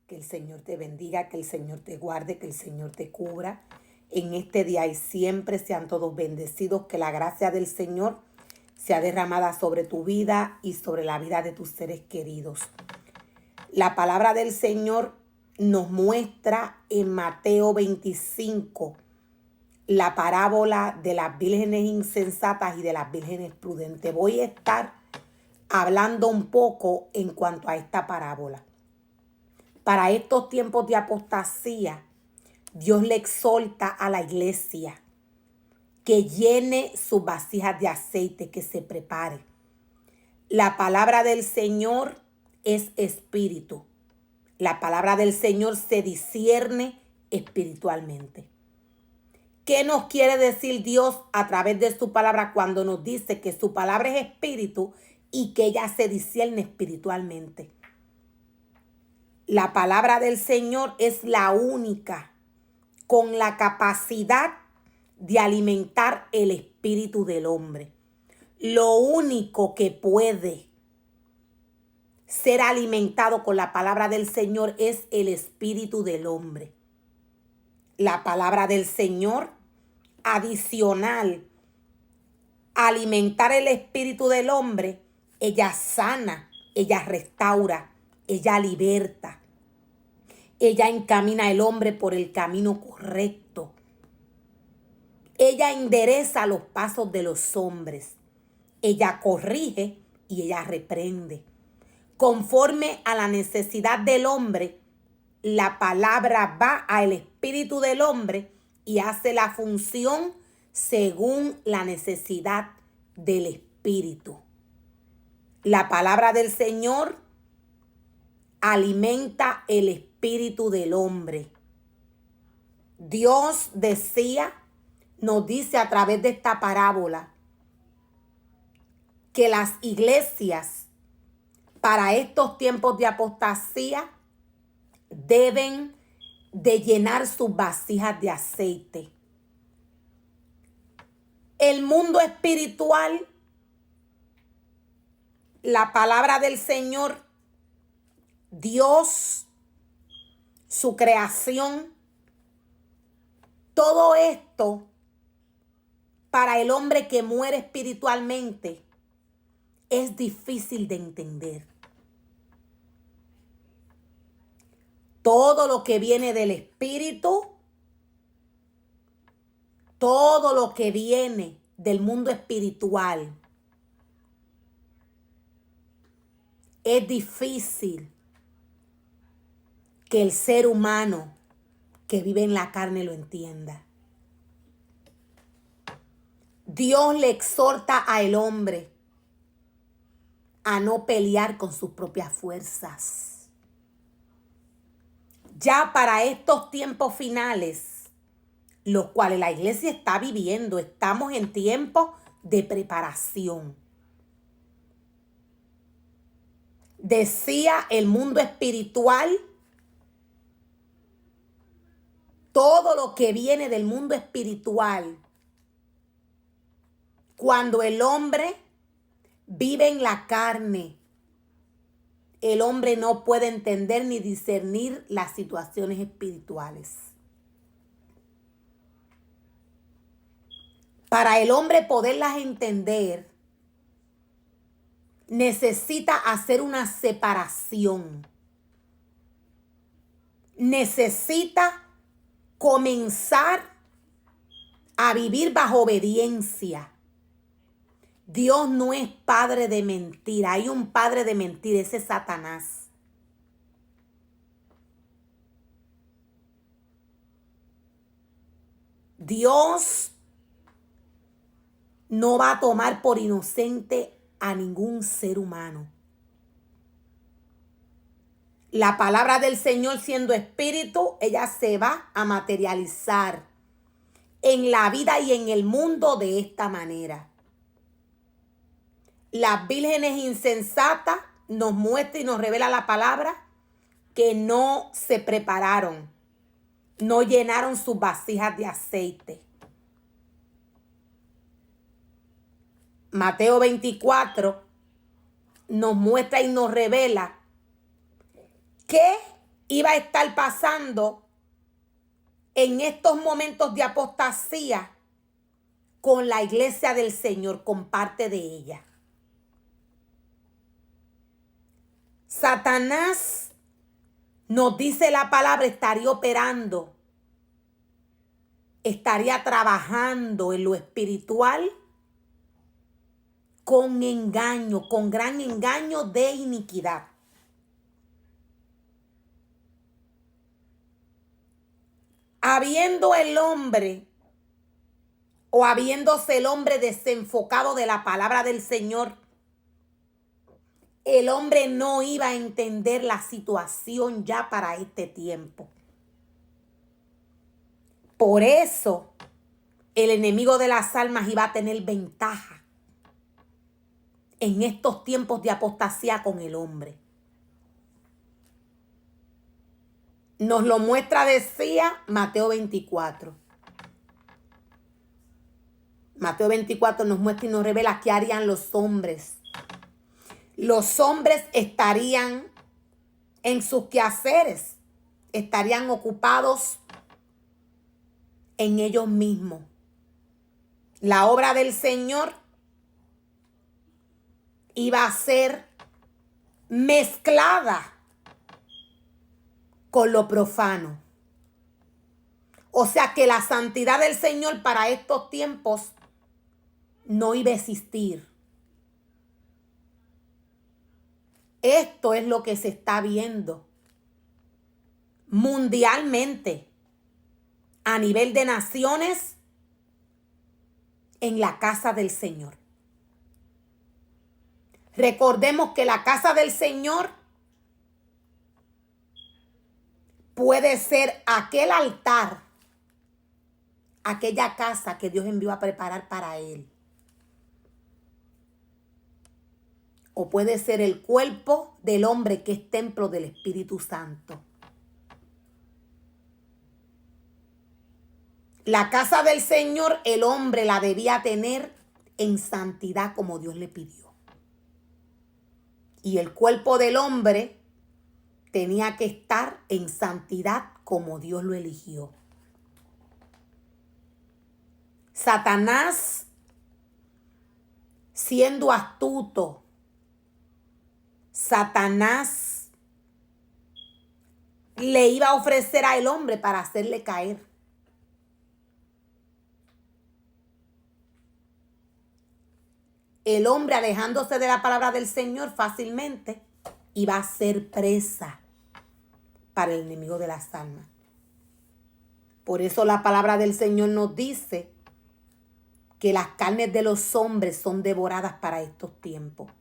Que el Señor te bendiga, que el Señor te guarde, que el Señor te cubra. En este día y siempre sean todos bendecidos. Que la gracia del Señor sea derramada sobre tu vida y sobre la vida de tus seres queridos. La palabra del Señor nos muestra en Mateo 25 la parábola de las vírgenes insensatas y de las vírgenes prudentes. Voy a estar hablando un poco en cuanto a esta parábola. Para estos tiempos de apostasía, Dios le exhorta a la iglesia que llene sus vasijas de aceite, que se prepare. La palabra del Señor es espíritu. La palabra del Señor se discierne espiritualmente. ¿Qué nos quiere decir Dios a través de su palabra cuando nos dice que su palabra es espíritu y que ella se discierne espiritualmente? La palabra del Señor es la única con la capacidad de alimentar el espíritu del hombre. Lo único que puede ser alimentado con la palabra del Señor es el espíritu del hombre. La palabra del Señor, adicional a alimentar el espíritu del hombre, ella sana, ella restaura, ella liberta. Ella encamina al hombre por el camino correcto. Ella endereza los pasos de los hombres. Ella corrige y ella reprende. Conforme a la necesidad del hombre, la palabra va al espíritu del hombre y hace la función según la necesidad del espíritu. La palabra del Señor alimenta el espíritu del hombre. Dios nos dice a través de esta parábola que las iglesias para estos tiempos de apostasía deben de llenar sus vasijas de aceite. El mundo espiritual, la palabra del Señor, Dios, su creación, todo esto para el hombre que muere espiritualmente es difícil de entender. Todo lo que viene del espíritu, todo lo que viene del mundo espiritual, es difícil que el ser humano que vive en la carne lo entienda. Dios le exhorta al hombre a no pelear con sus propias fuerzas. Ya para estos tiempos finales, los cuales la iglesia está viviendo, estamos en tiempos de preparación. Decía el mundo espiritual, todo lo que viene del mundo espiritual, cuando el hombre vive en la carne, el hombre no puede entender ni discernir las situaciones espirituales. Para el hombre poderlas entender, necesita hacer una separación. Necesita comenzar a vivir bajo obediencia. Dios no es padre de mentira. Hay un padre de mentira, ese es Satanás. Dios no va a tomar por inocente a ningún ser humano. La palabra del Señor, siendo espíritu, ella se va a materializar en la vida y en el mundo de esta manera. Las vírgenes insensatas nos muestra y nos revela la palabra que no se prepararon, no llenaron sus vasijas de aceite. Mateo 24 nos muestra y nos revela que iba a estar pasando en estos momentos de apostasía con la iglesia del Señor, con parte de ella. Satanás, nos dice la palabra, estaría operando, estaría trabajando en lo espiritual con engaño, con gran engaño de iniquidad. Habiendo el hombre o habiéndose el hombre desenfocado de la palabra del Señor, el hombre no iba a entender la situación ya para este tiempo. Por eso el enemigo de las almas iba a tener ventaja en estos tiempos de apostasía con el hombre. Nos lo muestra, decía, Mateo 24. Mateo 24 nos muestra y nos revela qué harían los hombres. Los hombres estarían en sus quehaceres, estarían ocupados en ellos mismos. La obra del Señor iba a ser mezclada con lo profano. O sea que la santidad del Señor para estos tiempos no iba a existir. Esto es lo que se está viendo mundialmente, a nivel de naciones, en la casa del Señor. Recordemos que la casa del Señor puede ser aquel altar, aquella casa que Dios envió a preparar para Él. O puede ser el cuerpo del hombre que es templo del Espíritu Santo. La casa del Señor, el hombre la debía tener en santidad como Dios le pidió. Y el cuerpo del hombre tenía que estar en santidad como Dios lo eligió. Satanás, siendo astuto, Satanás le iba a ofrecer al hombre para hacerle caer. El hombre, alejándose de la palabra del Señor fácilmente, iba a ser presa para el enemigo de las almas. Por eso la palabra del Señor nos dice que las carnes de los hombres son devoradas para estos tiempos.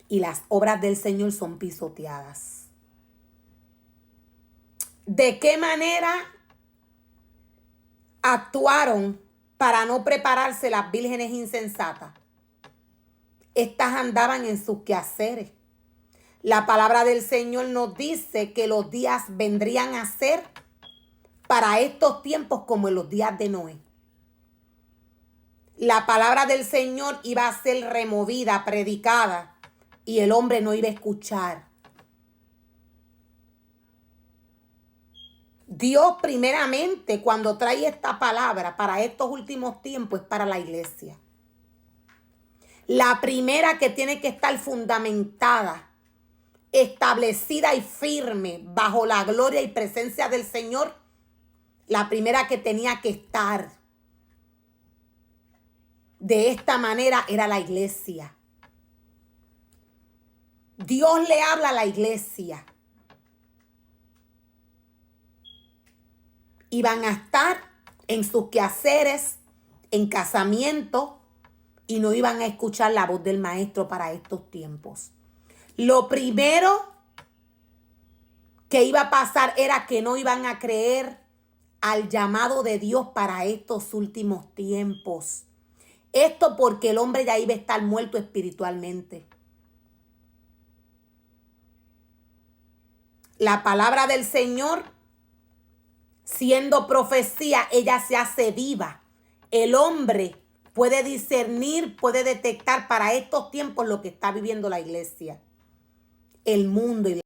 Y las obras del Señor son pisoteadas. ¿De qué manera actuaron para no prepararse las vírgenes insensatas? Estas andaban en sus quehaceres. La palabra del Señor nos dice que los días vendrían a ser para estos tiempos como en los días de Noé. La palabra del Señor iba a ser removida, predicada, y el hombre no iba a escuchar. Dios primeramente, cuando trae esta palabra para estos últimos tiempos, es para la iglesia. La primera que tiene que estar fundamentada, establecida y firme bajo la gloria y presencia del Señor, la primera que tenía que estar de esta manera era la iglesia. Dios le habla a la iglesia. Iban a estar en sus quehaceres, en casamiento, y no iban a escuchar la voz del maestro para estos tiempos. Lo primero que iba a pasar era que no iban a creer al llamado de Dios para estos últimos tiempos. Esto porque el hombre ya iba a estar muerto espiritualmente. La palabra del Señor, siendo profecía, ella se hace viva. El hombre puede discernir, puede detectar para estos tiempos lo que está viviendo la iglesia. el mundo y